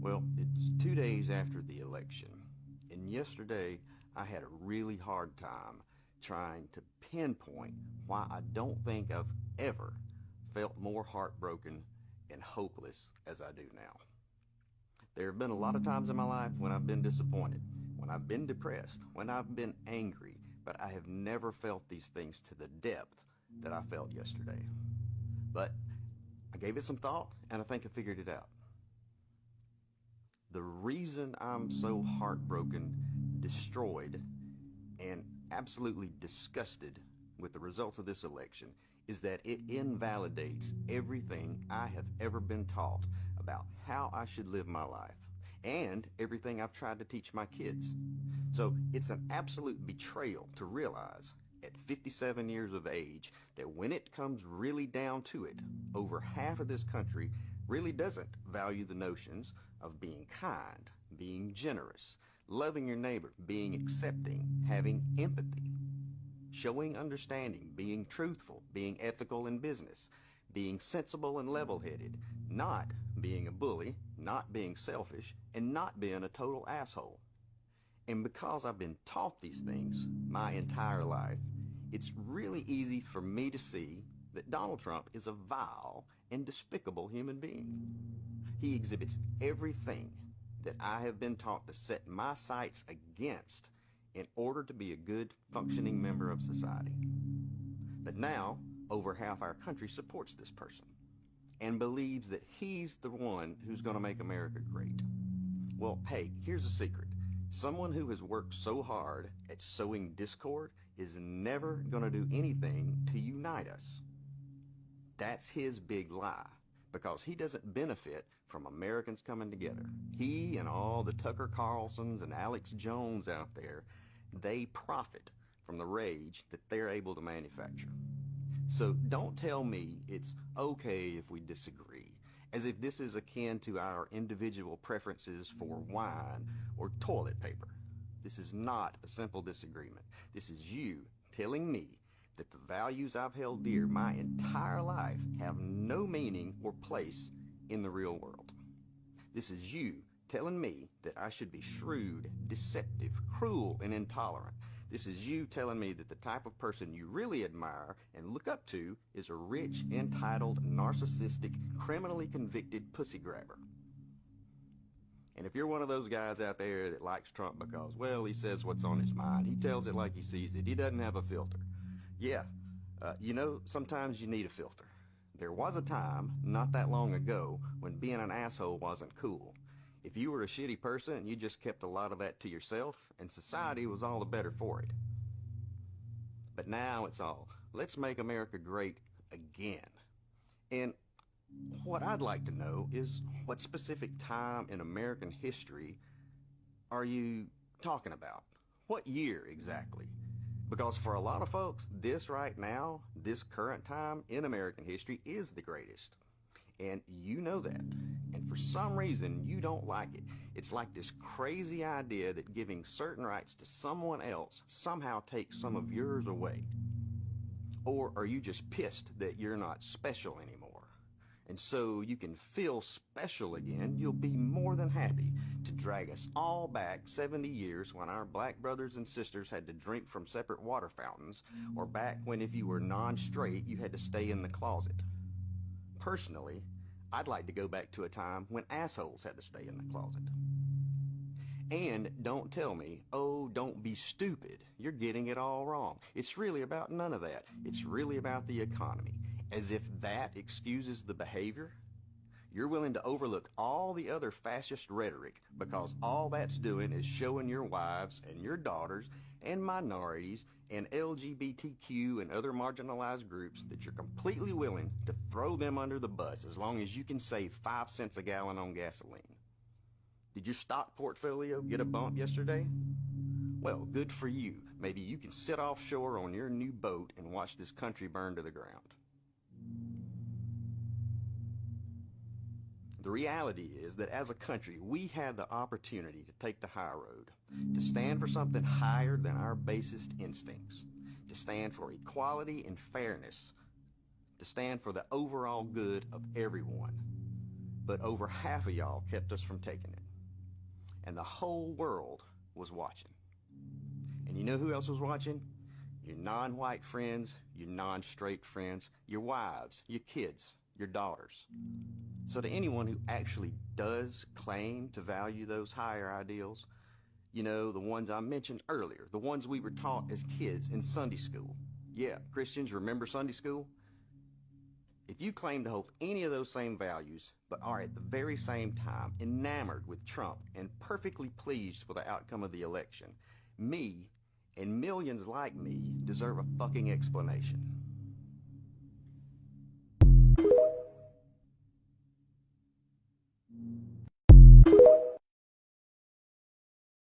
Well, it's 2 days after the election, and yesterday I had a really hard time trying to pinpoint why I don't think I've ever felt more heartbroken and hopeless as I do now. There have been a lot of times in my life when I've been disappointed, when I've been depressed, when I've been angry, but I have never felt these things to the depth that I felt yesterday. But I gave it some thought, and I think I figured it out. The reason I'm so heartbroken, destroyed, and absolutely disgusted with the results of this election is that it invalidates everything I have ever been taught about how I should live my life and everything I've tried to teach my kids. So it's an absolute betrayal to realize at 57 years of age that when it comes really down to it, over half of this country really doesn't value the notions of being kind, being generous, loving your neighbor, being accepting, having empathy, showing understanding, being truthful, being ethical in business, being sensible and level-headed, not being a bully, not being selfish, and not being a total asshole. And because I've been taught these things my entire life, it's really easy for me to see that Donald Trump is a vile and despicable human being. He exhibits everything that I have been taught to set my sights against in order to be a good, functioning member of society. But now, over half our country supports this person and believes that he's the one who's going to make America great. Well, hey, here's a secret. Someone who has worked so hard at sowing discord is never going to do anything to unite us. That's his big lie, because he doesn't benefit from Americans coming together. He and all the Tucker Carlsons and Alex Jones out there, they profit from the rage that they're able to manufacture. So don't tell me it's okay if we disagree, as if this is akin to our individual preferences for wine or toilet paper. This is not a simple disagreement. This is you telling me that the values I've held dear my entire life have no meaning or place in the real world. This is you telling me that I should be shrewd, deceptive, cruel, and intolerant. This is you telling me that the type of person you really admire and look up to is a rich, entitled, narcissistic, criminally convicted pussy grabber. And if you're one of those guys out there that likes Trump because, well, he says what's on his mind, he tells it like he sees it, he doesn't have a filter. Yeah, sometimes you need a filter. There was a time, not that long ago, when being an asshole wasn't cool. If you were a shitty person, you just kept a lot of that to yourself, and society was all the better for it. But now it's all, let's make America great again. And what I'd like to know is, what specific time in American history are you talking about? What year exactly? Because for a lot of folks, this right now, this current time in American history is the greatest. And you know that. And for some reason, you don't like it. It's like this crazy idea that giving certain rights to someone else somehow takes some of yours away. Or are you just pissed that you're not special anymore? And so you can feel special again, you'll be more than happy to drag us all back 70 years when our black brothers and sisters had to drink from separate water fountains, or back when if you were non-straight, you had to stay in the closet. Personally, I'd like to go back to a time when assholes had to stay in the closet. And don't tell me, oh, don't be stupid. You're getting it all wrong. It's really about none of that. It's really about the economy. As if that excuses the behavior. You're willing to overlook all the other fascist rhetoric because all that's doing is showing your wives and your daughters and minorities and LGBTQ and other marginalized groups that you're completely willing to throw them under the bus as long as you can save 5 cents a gallon on gasoline. Did your stock portfolio get a bump yesterday? Well, good for you. Maybe you can sit offshore on your new boat and watch this country burn to the ground. The reality is that as a country, we had the opportunity to take the high road, to stand for something higher than our basest instincts, to stand for equality and fairness, to stand for the overall good of everyone. but over half of y'all kept us from taking it. And the whole world was watching. And you know who else was watching? Your non-white friends, your non-straight friends, your wives, your kids, your daughters. So to anyone who actually does claim to value those higher ideals, you know, the ones I mentioned earlier, the ones we were taught as kids in Sunday school. Yeah, Christians, remember Sunday school? If you claim to hold any of those same values, but are at the very same time enamored with Trump and perfectly pleased with the outcome of the election, me and millions like me deserve a fucking explanation.